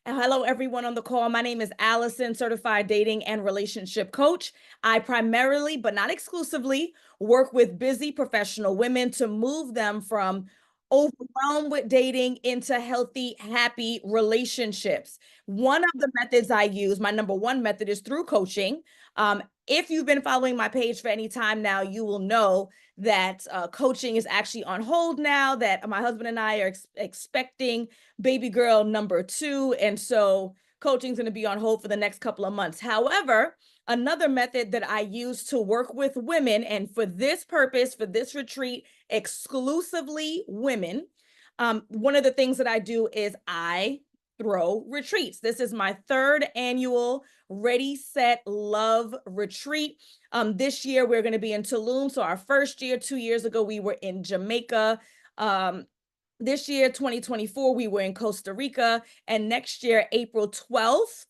Hello, everyone on the call. My name is Allison, certified dating and relationship coach. I primarily, but not exclusively, work with busy professional women to move them from overwhelmed with dating into healthy, happy relationships. One of the methods I use, my number one method, is through coaching. If you've been following my page for any time now, you will know that coaching is actually on hold now, that my husband and I are expecting baby girl number two. And so coaching is going to be on hold for the next couple of months. However, another method that I use to work with women, and for this purpose, for this retreat, exclusively women, one of the things that I do is I throw retreats. This is my third annual Ready, Set, Love retreat. This year we're going to be in Tulum. So our first year, 2 years ago, we were in Jamaica. This year, 2024, we were in Costa Rica, and next year, April 12th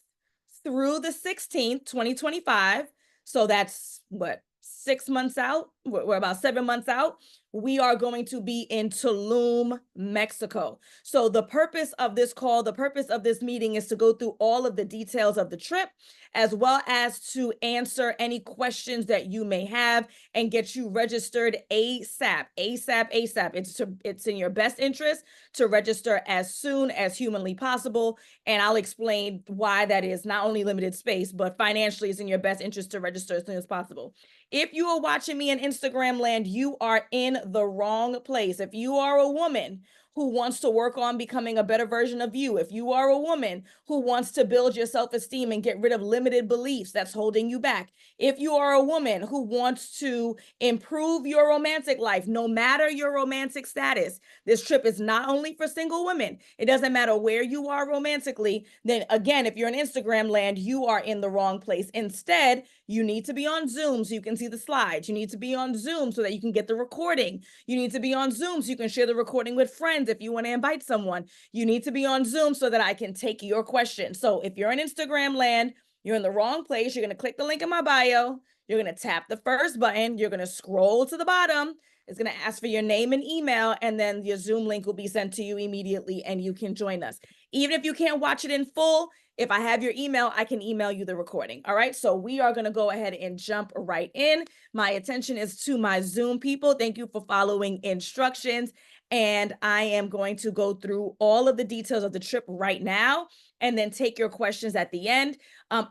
through the 16th, 2025. So that's what, 6 months out? We're about 7 months out. We are going to be in Tulum, Mexico. So the purpose of this call, the purpose of this meeting is to go through all of the details of the trip, as well as to answer any questions that you may have and get you registered ASAP, ASAP, ASAP. It's in your best interest to register as soon as humanly possible. And I'll explain why that is not only limited space, but financially it's in your best interest to register as soon as possible. If you are watching me in Instagram land, you are in the wrong place. If you are a woman who wants to work on becoming a better version of you, if you are a woman who wants to build your self-esteem and get rid of limited beliefs that's holding you back, if you are a woman who wants to improve your romantic life, no matter your romantic status, this trip is not only for single women. It doesn't matter where you are romantically. Then again, if you're in Instagram land, you are in the wrong place. Instead, you need to be on Zoom so you can see the slides. You need to be on Zoom so that you can get the recording. You need to be on Zoom so you can share the recording with friends if you want to invite someone. You need to be on Zoom so that I can take your questions. So if you're in Instagram land, you're in the wrong place. You're going to click the link in my bio. You're going to tap the first button. You're going to scroll to the bottom. It's going to ask for your name and email, and then your Zoom link will be sent to you immediately, and you can join us. Even if you can't watch it in full, if I have your email, I can email you the recording. All right. So we are going to go ahead and jump right in. My attention is to my Zoom people. Thank you for following instructions. And I am going to go through all of the details of the trip right now and then take your questions at the end.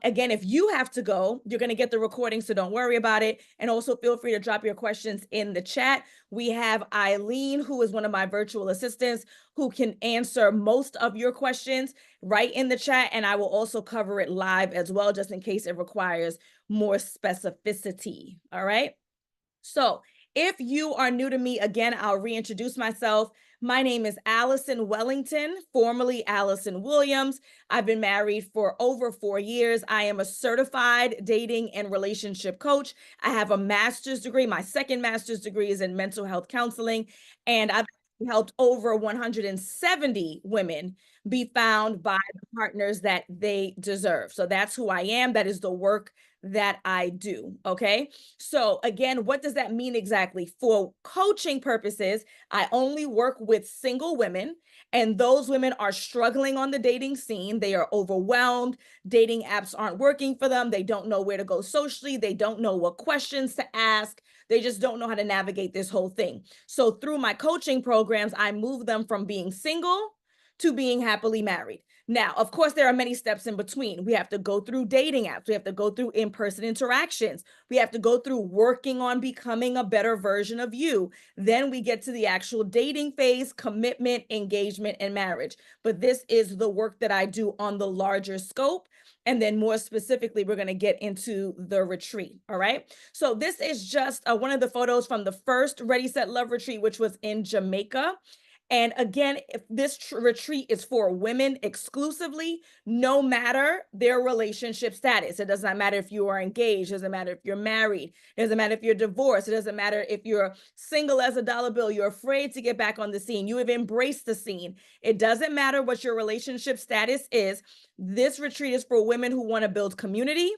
Again, if you have to go, you're going to get the recording, so don't worry about it. And also feel free to drop your questions in the chat. We have Eileen, who is one of my virtual assistants, who can answer most of your questions right in the chat. And I will also cover it live as well, just in case it requires more specificity. All right. So if you are new to me, again, I'll reintroduce myself. My name is Allison Wellington, formerly Allison Williams. I've been married for over 4 years. I am a certified dating and relationship coach. I have a master's degree. My second master's degree is in mental health counseling, and I've helped over 170 women be found by the partners that they deserve. So that's who I am. That is the work that I do. Okay. So again, what does that mean exactly? For coaching purposes, I only work with single women, and those women are struggling on the dating scene. They are overwhelmed. Dating apps aren't working for them. They don't know where to go socially. They don't know what questions to ask. They just don't know how to navigate this whole thing. So through my coaching programs, I move them from being single to being happily married. Now, of course, there are many steps in between. We have to go through dating apps. We have to go through in-person interactions. We have to go through working on becoming a better version of you. Then we get to the actual dating phase, commitment, engagement, and marriage. But this is the work that I do on the larger scope. And then more specifically, we're going to get into the retreat. All right. So this is just one of the photos from the first Ready, Set, Love retreat, which was in Jamaica. And again, if this retreat is for women exclusively, no matter their relationship status. It does not matter if you are engaged. It doesn't matter if you're married. It doesn't matter if you're divorced. It doesn't matter if you're single as a dollar bill. You're afraid to get back on the scene. You have embraced the scene. It doesn't matter what your relationship status is. This retreat is for women who want to build community.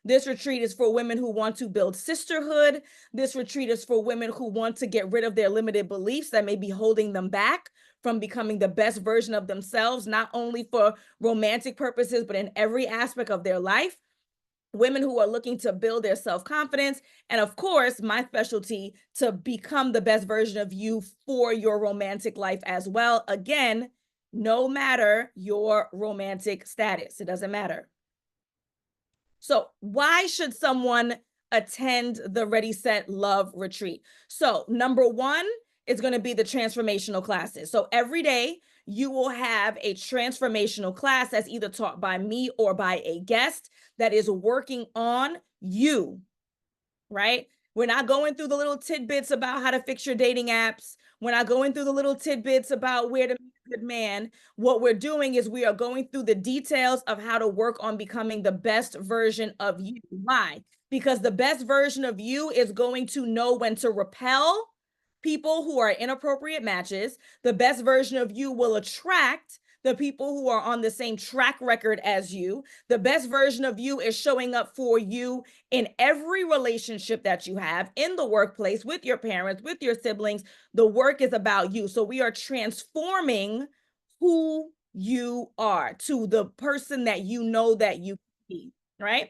This retreat is for women who want to build sisterhood. This retreat is for women who want to get rid of their limited beliefs that may be holding them back from becoming the best version of themselves, not only for romantic purposes, but in every aspect of their life. Women who are looking to build their self-confidence, and of course, my specialty, to become the best version of you for your romantic life as well. Again, no matter your romantic status, it doesn't matter. So why should someone attend the Ready, Set, Love retreat? So number one is going to be the transformational classes. So every day you will have a transformational class that's either taught by me or by a guest that is working on you, right? We're not going through the little tidbits about how to fix your dating apps. We're not going through the little tidbits about where to meet a good man. What we're doing is we are going through the details of how to work on becoming the best version of you. Why? Because the best version of you is going to know when to repel people who are inappropriate matches. The best version of you will attract the people who are on the same track record as you. The best version of you is showing up for you in every relationship that you have, in the workplace, with your parents, with your siblings. The work is about you. So we are transforming who you are to the person that you know that you can be, right?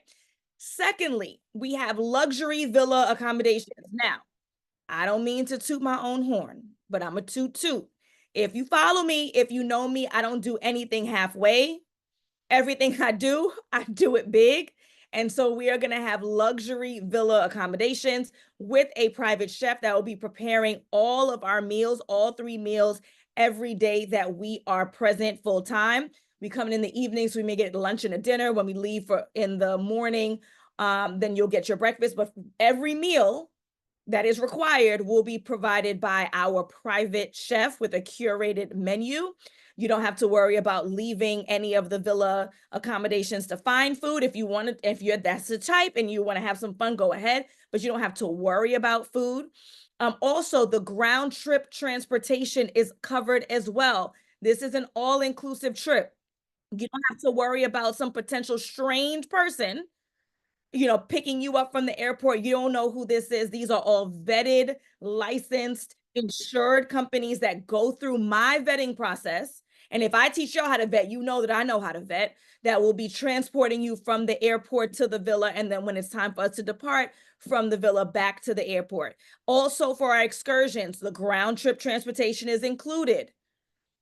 Secondly, we have luxury villa accommodations. Now, I don't mean to toot my own horn, but I'm a toot. If you follow me, if you know me, I don't do anything halfway. Everything I do it big. And so we are going to have luxury villa accommodations with a private chef that will be preparing all of our meals, all 3 meals every day that we are present full time. We come in the evenings, so we may get lunch and a dinner. When we leave for in the morning, then you'll get your breakfast. But every meal that is required will be provided by our private chef with a curated menu. You don't have to worry about leaving any of the villa accommodations to find food. If you want to, if you're that's the type and you want to have some fun, go ahead, but you don't have to worry about food. Also, the ground trip transportation is covered as well. This is an all-inclusive trip. You don't have to worry about some potential strange person, picking you up from the airport. You don't know who this is. These are all vetted, licensed, insured companies that go through my vetting process. And if I teach y'all how to vet, you know that I know how to vet, that will be transporting you from the airport to the villa. And then when it's time for us to depart from the villa back to the airport. Also for our excursions, the ground trip transportation is included.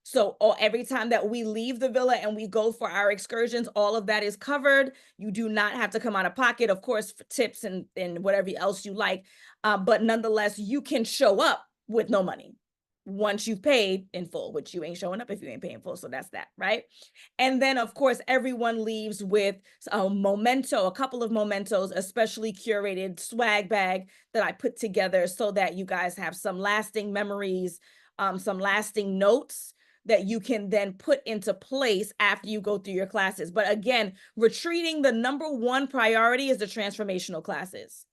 So every time that we leave the villa and we go for our excursions, all of that is covered. You do not have to come out of pocket, of course, for tips and whatever else you like. But nonetheless, you can show up with no money once you've paid in full, which you ain't showing up if you ain't paying full. So that's that, right? And then, of course, everyone leaves with a memento, a couple of mementos, a specially curated swag bag that I put together so that you guys have some lasting memories, some lasting notes that you can then put into place after you go through your classes. But again, retreating, the number one priority is the transformational classes.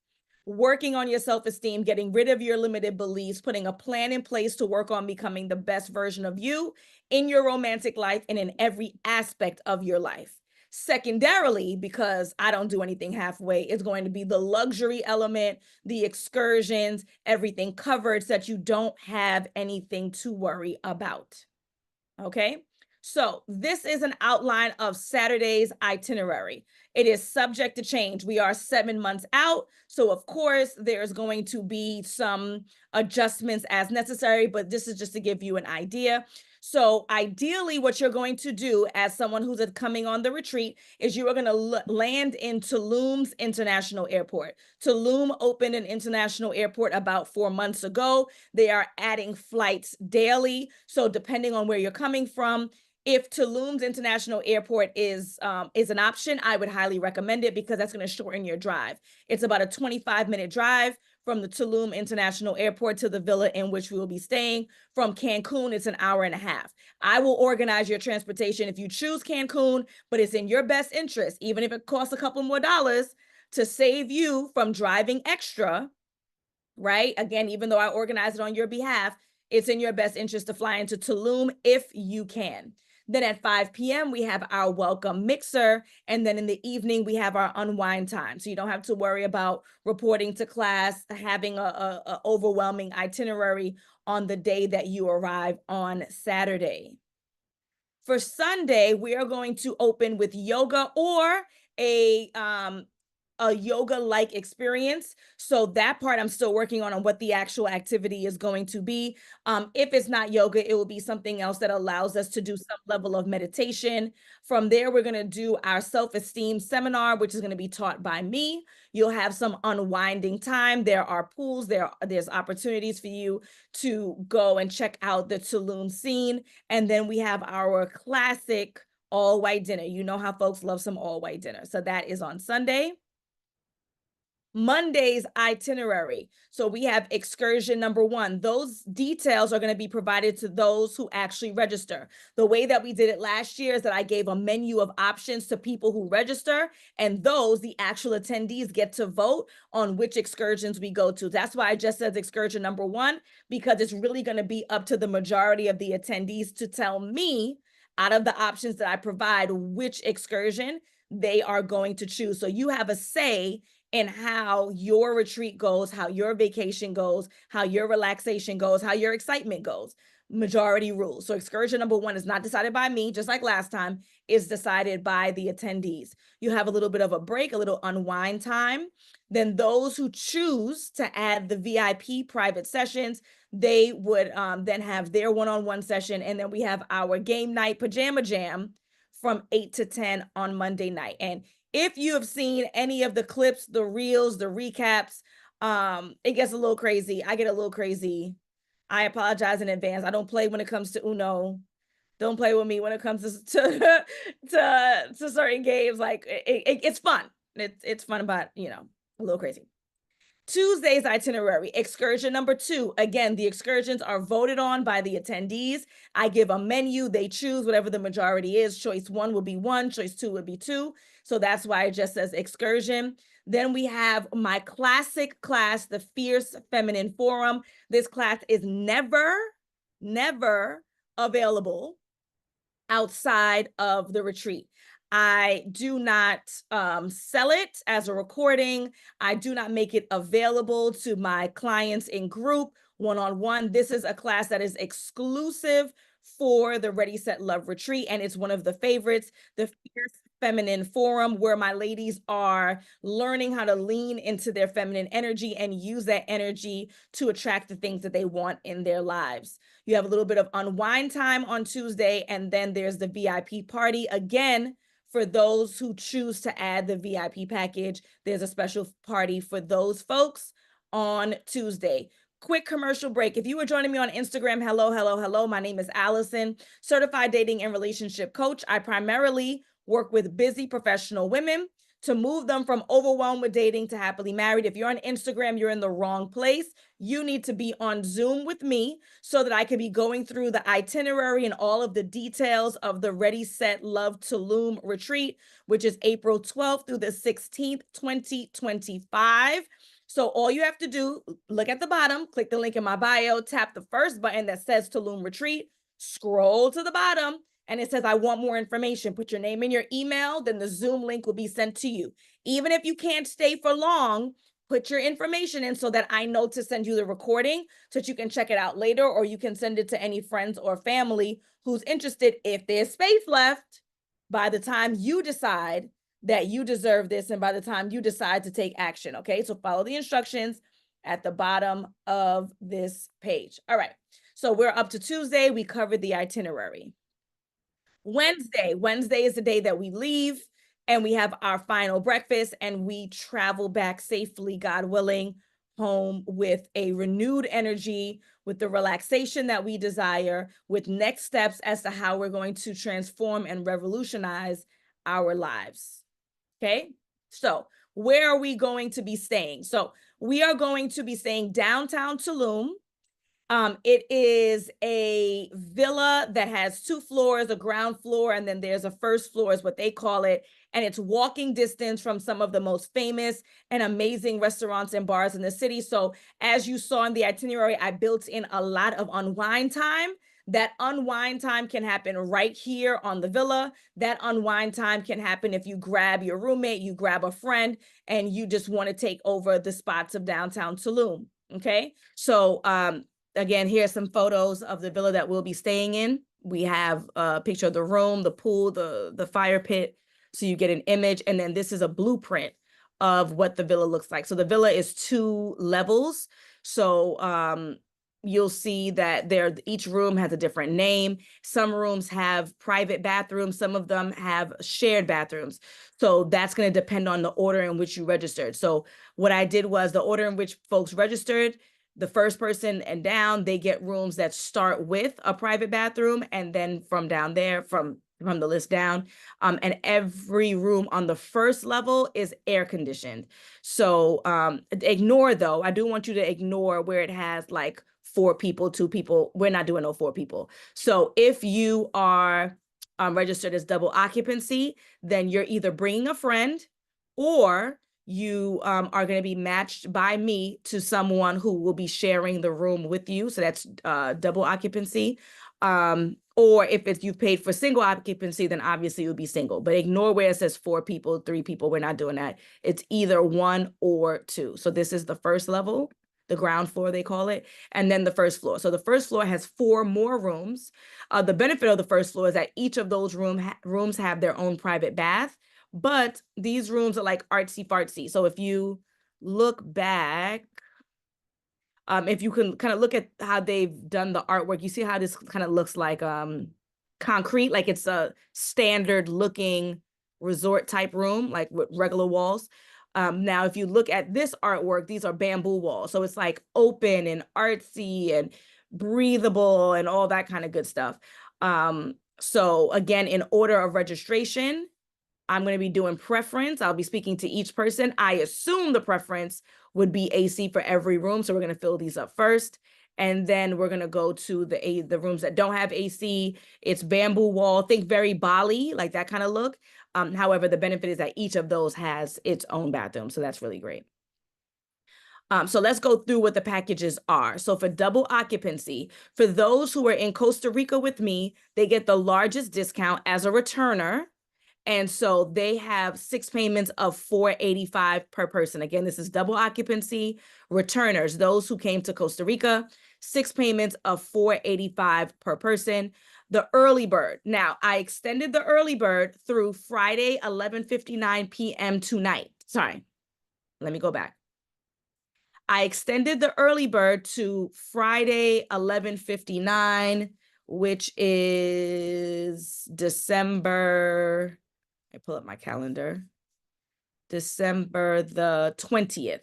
Working on your self-esteem, getting rid of your limited beliefs, putting a plan in place to work on becoming the best version of you in your romantic life and in every aspect of your life. Secondarily, because I don't do anything halfway, it's going to be the luxury element, the excursions, everything covered so that you don't have anything to worry about. Okay, so this is an outline of Saturday's itinerary. It is subject to change. We are 7 months out. So of course, there's going to be some adjustments as necessary, but this is just to give you an idea. So ideally, what you're going to do as someone who's coming on the retreat is you are going to land in Tulum's International Airport. Tulum opened an international airport about 4 months ago. They are adding flights daily. So depending on where you're coming from, if Tulum's International Airport is an option, I would highly recommend it because that's going to shorten your drive. It's about a 25-minute drive from the Tulum International Airport to the villa in which we will be staying. From Cancun, it's an hour and a half. I will organize your transportation if you choose Cancun, but it's in your best interest, even if it costs a couple more dollars, to save you from driving extra, right? Again, even though I organize it on your behalf, it's in your best interest to fly into Tulum if you can. Then at 5 p.m., we have our welcome mixer. And then in the evening, we have our unwind time. So you don't have to worry about reporting to class, having a overwhelming itinerary. on the day that you arrive on Saturday. For Sunday, we are going to open with yoga or a yoga-like experience. So that part I'm still working on what the actual activity is going to be. If it's not yoga, it will be something else that allows us to do some level of meditation. From there, we're going to do our self-esteem seminar, which is going to be taught by me. You'll have some unwinding time. There are pools, there's opportunities for you to go and check out the Tulum scene. And then we have our classic all-white dinner. You know how folks love some all-white dinner. So that is on Sunday. Monday's itinerary. So we have excursion number 1. Those details are going to be provided to those who actually register. The way that we did it last year is that I gave a menu of options to people who register, and those, the actual attendees, get to vote on which excursions we go to. That's why I just said excursion number 1, because it's really going to be up to the majority of the attendees to tell me, out of the options that I provide, which excursion they are going to choose. So you have a say in how your retreat goes, how your vacation goes, how your relaxation goes, how your excitement goes. Majority rules. So excursion number 1 is not decided by me, just like last time, is decided by the attendees. You have a little bit of a break, a little unwind time. Then those who choose to add the VIP private sessions, they would then have their one-on-one session. And then we have our game night pajama jam from 8 to 10 on Monday night. And if you have seen any of the clips, the reels, the recaps, it gets a little crazy. I get a little crazy. I apologize in advance. I don't play when it comes to Uno. Don't play with me when it comes to certain games. Like it's fun. It's fun, but a little crazy. Tuesday's itinerary, excursion number 2. Again, the excursions are voted on by the attendees. I give a menu. They choose whatever the majority is. Choice 1 will be 1. Choice 2 would be 2. So that's why it just says excursion. Then we have my classic class, the Fierce Feminine Forum. This class is never available outside of the retreat. I do not sell it as a recording. I do not make it available to my clients in group, one-on-one. This is a class that is exclusive for the Ready, Set, Love retreat, and it's one of the favorites, the Fierce Feminine Forum, where my ladies are learning how to lean into their feminine energy and use that energy to attract the things that they want in their lives. You have a little bit of unwind time on Tuesday, and then there's the VIP party. Again, for those who choose to add the VIP package, there's a special party for those folks on Tuesday. Quick commercial break. If you were joining me on Instagram, hello. My name is Allison, certified dating and relationship coach. I primarily work with busy professional women to move them from overwhelmed with dating to happily married. If you're on Instagram, you're in the wrong place. You need to be on Zoom with me so that I can be going through the itinerary and all of the details of the Ready, Set, Love Tulum retreat, which is April 12th through the 16th, 2025. So all you have to do, look at the bottom, click the link in my bio, tap the first button that says Tulum Retreat, scroll to the bottom, and it says, I want more information. Put your name and your email, then the Zoom link will be sent to you. Even if you can't stay for long, put your information in so that I know to send you the recording so that you can check it out later, or you can send it to any friends or family who's interested if there's space left by the time you decide that you deserve this and by the time you decide to take action, okay? So follow the instructions at the bottom of this page. All right, so we're up to Tuesday. We covered the itinerary. Wednesday is the day that we leave and we have our final breakfast and we travel back safely, God willing, home with a renewed energy, with the relaxation that we desire, with next steps as to how we're going to transform and revolutionize our lives. Okay, so where are we going to be staying? So we are going to be staying downtown Tulum. It is a villa that has 2 floors, a ground floor, and then there's a first floor is what they call it. And it's walking distance from some of the most famous and amazing restaurants and bars in the city. So as you saw in the itinerary, I built in a lot of unwind time. That unwind time can happen right here on the villa. That unwind time can happen if you grab your roommate, you grab a friend, and you just want to take over the spots of downtown Tulum. Okay, so again, here's some photos of the villa that we'll be staying in. We have a picture of the room, the pool, the fire pit, so you get an image. And then this is a blueprint of what the villa looks like. So the villa is 2 levels. So you'll see that each room has a different name. Some rooms have private bathrooms. Some of them have shared bathrooms. So that's going to depend on the order in which you registered. So what I did was the order in which folks registered, the first person and down, they get rooms that start with a private bathroom, and then from down there, from the list down, and every room on the first level is air conditioned. So ignore, though, I do want you to ignore where it has like 4 people, 2 people. We're not doing no 4 people. So if you are registered as double occupancy, then you're either bringing a friend, or you are going to be matched by me to someone who will be sharing the room with you. So that's double occupancy. Or if you've paid for single occupancy, then obviously it would be single. But ignore where it says 4 people, 3 people. We're not doing that. It's either 1 or 2. So this is the first level, the ground floor, they call it, and then the first floor. So the first floor has 4 more rooms. The benefit of the first floor is that each of those rooms have their own private bath, but these rooms are like artsy fartsy. So if you look back, if you can kind of look at how they've done the artwork, you see how this kind of looks like concrete, like it's a standard looking resort type room, like with regular walls. Now, if you look at this artwork, these are bamboo walls. So it's like open and artsy and breathable and all that kind of good stuff. So again, in order of registration, I'm going to be doing preference. I'll be speaking to each person. I assume the preference would be AC for every room. So we're going to fill these up first. And then we're going to go to the rooms that don't have AC. It's bamboo wall. Think very Bali, like that kind of look. However, the benefit is that each of those has its own bathroom. So that's really great. So let's go through what the packages are. So for double occupancy, for those who are in Costa Rica with me, they get the largest discount as a returner. And so they have 6 payments of $485 per person. Again, this is double occupancy. Returners, those who came to Costa Rica, 6 payments of $485 per person. The early bird. Now, I extended the early bird through Friday, 11:59 p.m. tonight. Sorry, let me go back. I extended the early bird to Friday, 11:59, which is December... I pull up my calendar, December the 20th.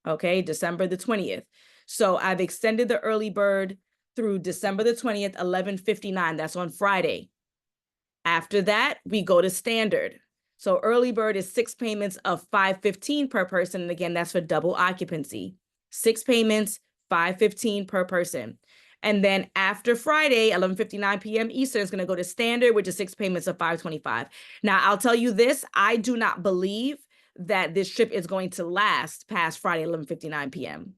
Okay, December the 20th. So I've extended the early bird through December the 20th, 11:59. That's on Friday. After that, we go to standard. So early bird is 6 payments of $515 per person. And again, that's for double occupancy. 6 payments, $515 per person. And then after Friday, 11:59 p.m. Eastern, is going to go to standard, which is 6 payments of $525. Now, I'll tell you this, I do not believe that this trip is going to last past Friday, 11:59 p.m.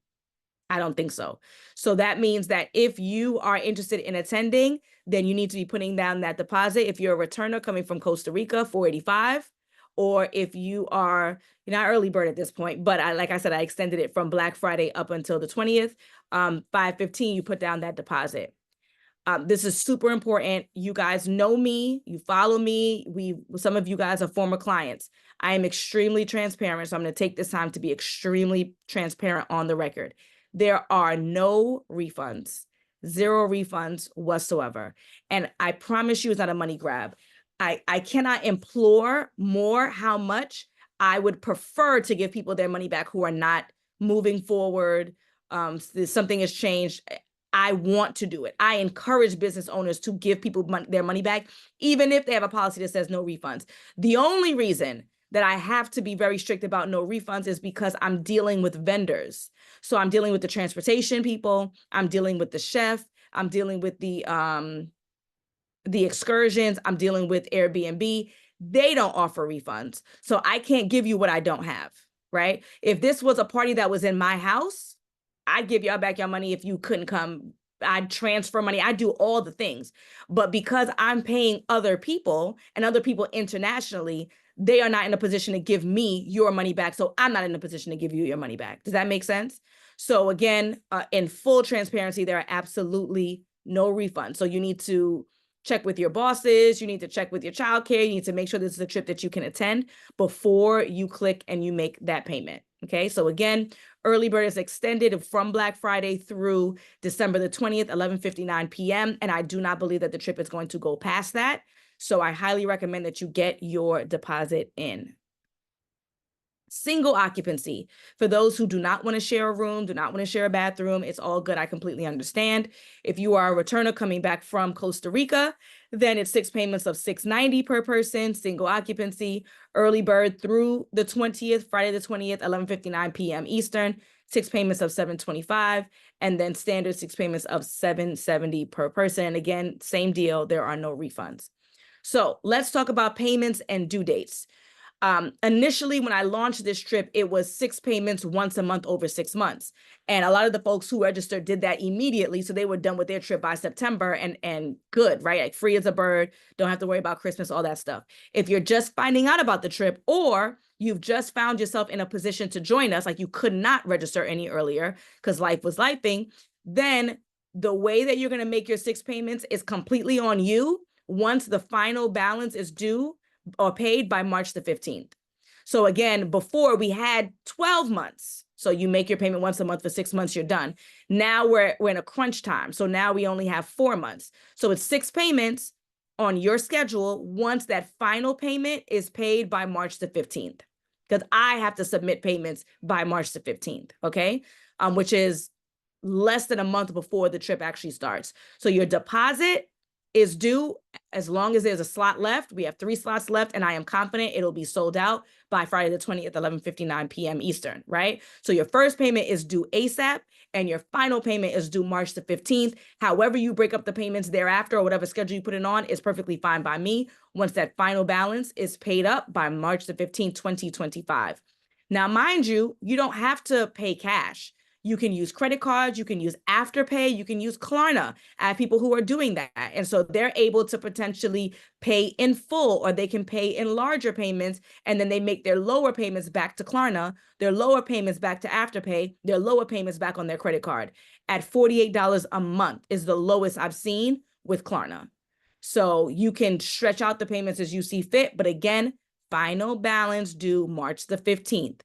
I don't think so. So that means that if you are interested in attending, then you need to be putting down that deposit. If you're a returner coming from Costa Rica, $485. Or if you're not early bird at this point, but like I said, I extended it from Black Friday up until the 20th. $515, you put down that deposit. This is super important. You guys know me, you follow me. Some of you guys are former clients. I am extremely transparent, so I'm going to take this time to be extremely transparent on the record. There are no refunds, 0 refunds whatsoever. And I promise you it's not a money grab. I cannot implore more how much I would prefer to give people their money back who are not moving forward. Something has changed. I want to do it. I encourage business owners to give people their money back, even if they have a policy that says no refunds. The only reason that I have to be very strict about no refunds is because I'm dealing with vendors. So I'm dealing with the transportation people. I'm dealing with the chef. I'm dealing with the excursions. I'm dealing with Airbnb. They don't offer refunds. So I can't give you what I don't have, right? If this was a party that was in my house, I'd give y'all back your money if you couldn't come I transfer money, I do all the things. But because I'm paying other people and other people internationally, they are not in a position to give me your money back. So I'm not in a position to give you your money back. Does that make sense? So again, in full transparency, there are absolutely no refunds. So you need to check with your bosses, you need to check with your childcare, you need to make sure this is a trip that you can attend before you click and you make that payment. Okay, so again, early bird is extended from Black Friday through December the 20th, 11:59 p.m. And I do not believe that the trip is going to go past that. So I highly recommend that you get your deposit in. Single occupancy. For those who do not want to share a room, do not want to share a bathroom, it's all good. I completely understand. If you are a returner coming back from Costa Rica, then it's 6 payments of $690 per person, single occupancy, early bird through the 20th, Friday the 20th, 11:59 p.m. Eastern, 6 payments of $725, and then standard 6 payments of $770 per person. And again, same deal, there are no refunds. So let's talk about payments and due dates. Initially, when I launched this trip, it was 6 payments once a month over 6 months. And a lot of the folks who registered did that immediately. So they were done with their trip by September and good, right? Like free as a bird, don't have to worry about Christmas, all that stuff. If you're just finding out about the trip, or you've just found yourself in a position to join us, like you could not register any earlier because life was lifing, then the way that you're going to make your 6 payments is completely on you once the final balance is due or paid by March the 15th. So again, before we had 12 months. So you make your payment once a month for 6 months, you're done. Now we're in a crunch time. So now we only have 4 months. So it's 6 payments on your schedule once that final payment is paid by March the 15th. Because I have to submit payments by March the 15th, okay? Which is less than a month before the trip actually starts. So your deposit is due as long as there's a slot left. We have 3 slots left, and I am confident it'll be sold out by Friday the 20th, 11:59 p.m. Eastern, right? So your first payment is due ASAP, and your final payment is due March the 15th. However you break up the payments thereafter, or whatever schedule you put it on, is perfectly fine by me once that final balance is paid up by March the 15th, 2025. Now, mind you, you don't have to pay cash. You can use credit cards, you can use Afterpay, you can use Klarna. I have people who are doing that. And so they're able to potentially pay in full, or they can pay in larger payments, and then they make their lower payments back to Klarna, their lower payments back to Afterpay, their lower payments back on their credit card. At $48 a month is the lowest I've seen with Klarna. So you can stretch out the payments as you see fit. But again, final balance due March the 15th.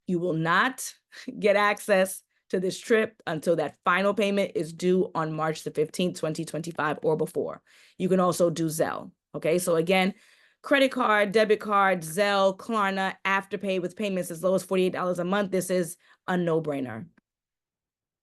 You will not get access to this trip until that final payment is due on March the 15th, 2025 or before. You can also do Zelle. Okay, so again, credit card, debit card, Zelle, Klarna, Afterpay with payments as low as $48 a month. This is a no-brainer.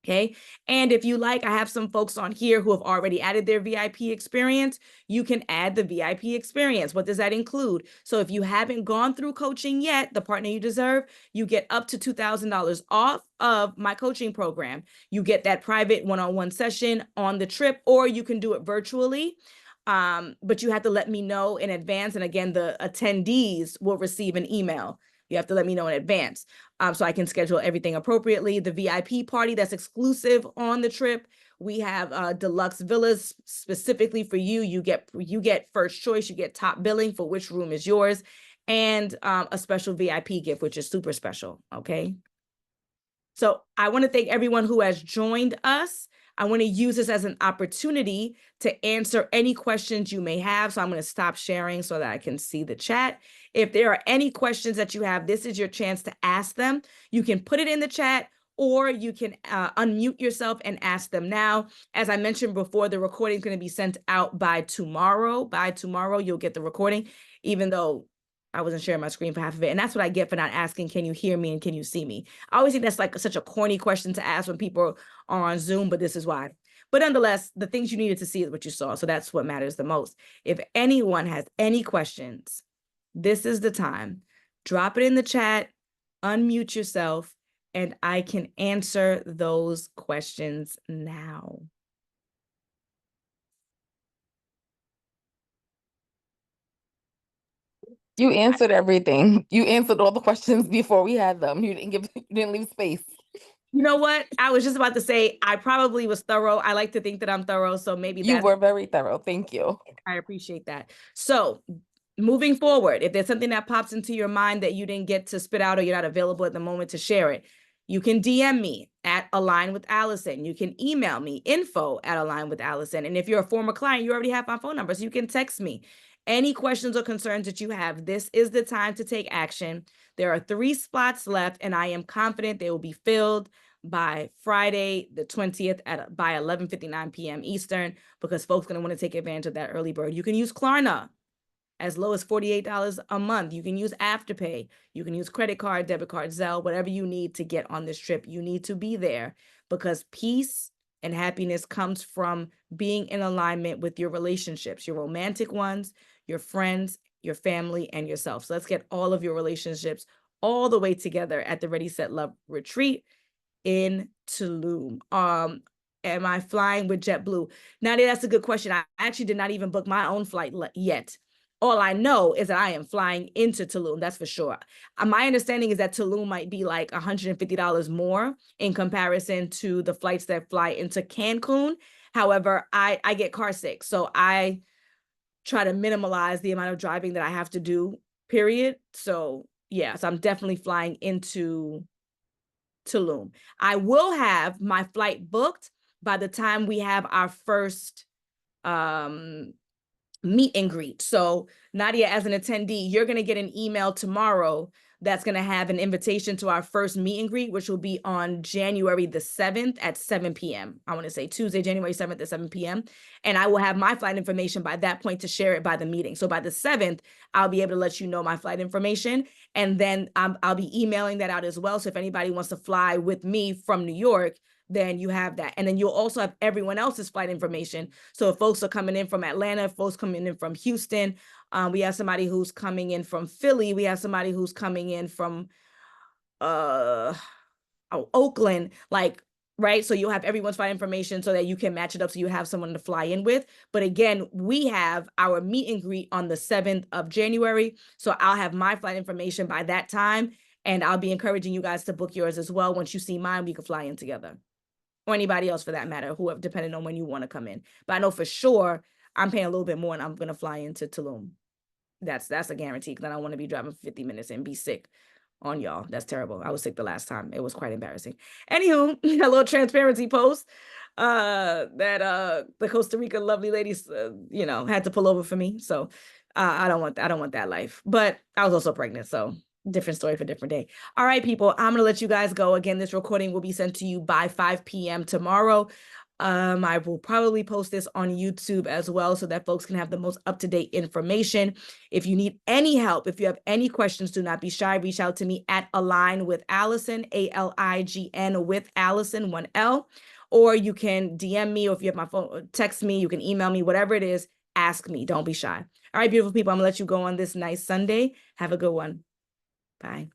Okay. And if you like, I have some folks on here who have already added their VIP experience. You can add the VIP experience. What does that include? So if you haven't gone through coaching yet, the partner you deserve, you get up to $2,000 off of my coaching program. You get that private one-on-one session on the trip, or you can do it virtually. But you have to let me know in advance. And again, the attendees will receive an email. You have to let me know in advance so I can schedule everything appropriately. The VIP party that's exclusive on the trip. We have deluxe villas specifically for you. You get first choice. You get top billing for which room is yours, and a special VIP gift, which is super special. Okay. So I want to thank everyone who has joined us. I want to use this as an opportunity to answer any questions you may have. So I'm going to stop sharing so that I can see the chat. If there are any questions that you have, this is your chance to ask them. You can put it in the chat, or you can unmute yourself and ask them now. As I mentioned before, the recording is going to be sent out by tomorrow. By tomorrow, you'll get the recording, even though I wasn't sharing my screen for half of it. And that's what I get for not asking, can you hear me and can you see me? I always think that's like such a corny question to ask when people are on Zoom, but this is why. But nonetheless, the things you needed to see is what you saw. So that's what matters the most. If anyone has any questions, this is the time. Drop it in the chat, unmute yourself, and I can answer those questions now. You answered everything. You answered all the questions before we had them. You didn't leave space. You know what? I was just about to say, I probably was thorough. I like to think that I'm thorough. So maybe You that's, were very thorough. Thank you. I appreciate that. So moving forward, if there's something that pops into your mind that you didn't get to spit out or you're not available at the moment to share it, you can DM me at Align with Allison. You can email me info@alignwithallison. And if you're a former client, you already have my phone number, so you can text me. Any questions or concerns that you have, this is the time to take action. There are 3 spots left, and I am confident they will be filled by Friday, the 20th by 11:59 p.m. Eastern, because folks are going to want to take advantage of that early bird. You can use Klarna as low as $48 a month. You can use Afterpay. You can use credit card, debit card, Zelle, whatever you need to get on this trip. You need to be there because peace and happiness comes from being in alignment with your relationships, your romantic ones, your friends, your family, and yourself. So let's get all of your relationships all the way together at the Ready, Set, Love retreat in Tulum. Am I flying with JetBlue? Nadia, that's a good question. I actually did not even book my own flight yet. All I know is that I am flying into Tulum. That's for sure. My understanding is that Tulum might be like $150 more in comparison to the flights that fly into Cancun. However, I get car sick, so I try to minimize the amount of driving that I have to do, period. So yeah, so I'm definitely flying into Tulum. I will have my flight booked by the time we have our first meet and greet. So Nadia, as an attendee, you're going to get an email tomorrow that's going to have an invitation to our first meet and greet, which will be on January the 7th at 7 p.m. I want to say Tuesday, January 7th at 7 p.m. And I will have my flight information by that point to share it by the meeting. So by the 7th, I'll be able to let you know my flight information. And then I'll be emailing that out as well. So if anybody wants to fly with me from New York, then you have that. And then you'll also have everyone else's flight information. So if folks are coming in from Atlanta, if folks coming in from Houston, we have somebody who's coming in from Philly. We have somebody who's coming in from Oakland, like, right? So you'll have everyone's flight information so that you can match it up so you have someone to fly in with. But again, we have our meet and greet on the 7th of January. So I'll have my flight information by that time. And I'll be encouraging you guys to book yours as well. Once you see mine, we can fly in together. Or anybody else for that matter, whoever, depending on when you want to come in. But I know for sure I'm paying a little bit more and I'm going to fly into Tulum. That's a guarantee because I don't want to be driving 50 minutes and be sick on y'all. That's terrible. I was sick the last time. It was quite embarrassing. Anywho, a little transparency post that the Costa Rica lovely ladies, had to pull over for me. So I don't want that life. But I was also pregnant, so different story for different day. All right, people, I'm gonna let you guys go. Again, this recording will be sent to you by 5 p.m. tomorrow. I will probably post this on YouTube as well so that folks can have the most up-to-date information. If you need any help, if you have any questions, do not be shy. Reach out to me at Align with Allison, ALIGN with Allison, 1L. Or you can DM me, or if you have my phone, text me, you can email me, whatever it is, ask me. Don't be shy. All right, beautiful people, I'm gonna let you go on this nice Sunday. Have a good one. Bye.